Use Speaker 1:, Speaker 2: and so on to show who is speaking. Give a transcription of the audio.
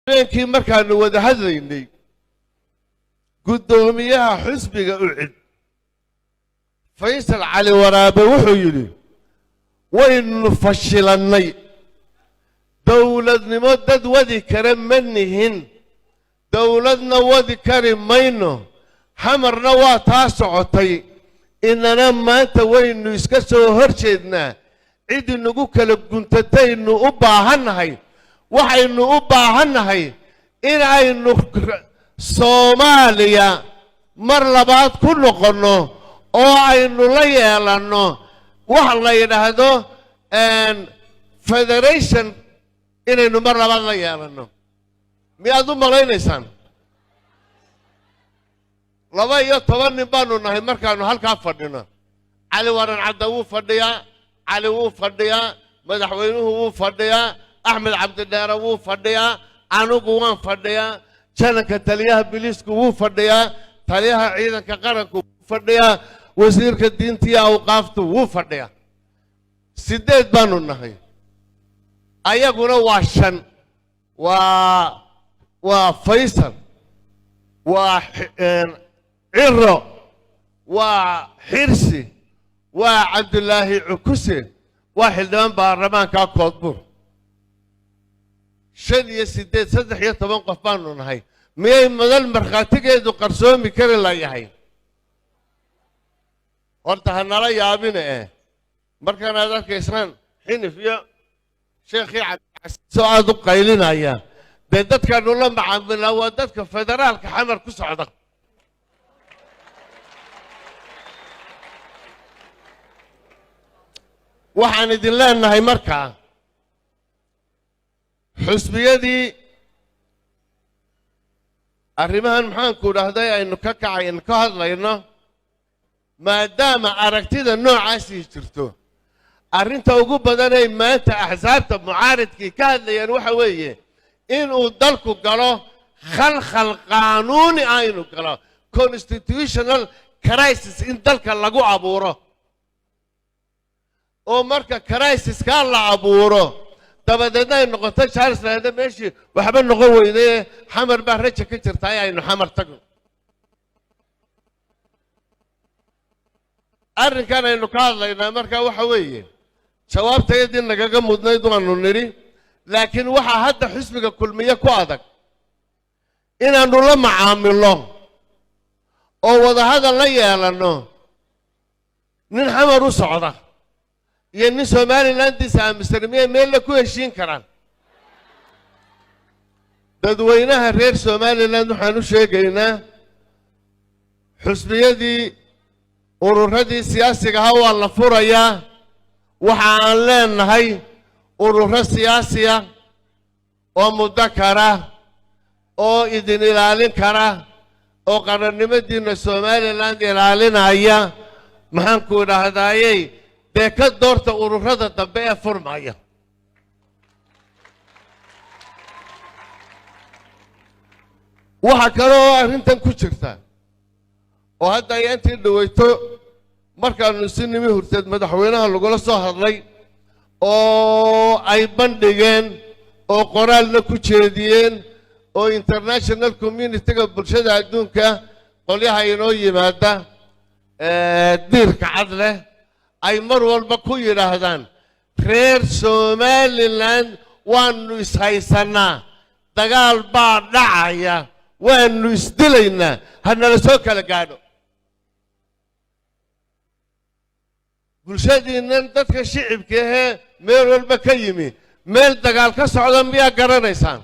Speaker 1: habeenkii markaanu wada hadlaynay gudoomiyaha xisbiga ucid Faysal Cali Waraabe wuxuu yiri waynu fashilannay dawladnimo dad wadi kara manihin dawladna wadi kari mayno xamarna waa taa socotay inana maanta waynu iska soo horjeednaa cid nagu kala guntataynu u baahanahay waxaynu u baahanahay in aynu Soomaaliya mar labaad ku noqono oo aynu la yeelano wax la yiraahdo federation inaynu mar labaad la yeelano miyaad u malaynaysan 12 nin baanu nahay markaanu halka fadhino Cali Waran Cadda wuu fadhiyaa Cali wuu fadhiyaa madaxweynuhu wuu fadhiyaa Axmed Cabdidaara wuu fadhiyaa anugu waan fadhiyaa janaka taliyaha biliisku wuu fadhiyaa taliyaha ciidanka qaranku wuu fadhiyaa wasiirka diinta iyo awqaaftu wuu fadhiyaa 8 baanu nahay ayaguna waa 5 waa Faysal waa Ciro waa Xirsi waa Cabdullaahi Cukuse waa xildhibaan baarlamaanka Koodbuur 13 qof baanu nahay miyay madal markhaatigeedu qarsoomi kari layahay horta hanala yaabina markaan aad arkaysaan xinif iyo sheekhi soo aad u qaylinaya dee dadkaanu la macaamilnaa waa dadka federaalka xamar ku socda waxaan idin leenahay markaa xusbiyadii arrimahan maxaanku dhahday aynu ka kacayno ka hadlayno maadaama aragtida noocaasi jirto arrinta ugu badan ee maanta axsaabta mucaaridkii ka hadlayaan waxa weeye inuu dalku galo khalkhal qaanuuni aynu galo constitutional crisis in dalka lagu abuuro oo marka crisis-ka la abuuro dabadeedna ay noqoto Charles Laade meeshii waxba noqon weyday xamar baa raja ka jirtay aynu xamar tagno arrinkan aynu ka hadlaynaa marka waxa weeye jawaabteedii nagaga mudnayd waanu niri laakiin waxa hadda xisbiga kulmiye ku adag inaanu la macaamilo oo wada hadal la yeelano nin xamar u socda iyo nin Somaliland isaamisrimiye meel la ku heshiin karaan dadweynaha reer Somaliland waxaan u sheegaynaa xusbiyadii ururadii siyaasiga ah waa la furayaa waxa aan leenahay ururo siyaasiya oo mudakara oo idin ilaalin kara oo qarannimadiina Somaliland ilaalinaya maxaan ku dhahdayay dee ka doorta ururada dambe ee furmaya waxa kale oo arrintan ku jirta oo hadda ay intii dhaweyto markaanu si nimi hurteed madaxweynaha lagula soo hadlay oo ay bandhigeen oo qoraalna ku jeediyeen oo international community-ga bulshada adduunka qolyaha inoo yimaada diirka cad leh ay mar walba ku yiraahdaan reer Somaliland waanu ishaysanaa dagaal baa dhacaya waanu isdilaynaa hanala soo kala gaadho bulshadiinnan dadka shicibka meel walba ka yimi meel dagaal ka socda miyaa garanaysaan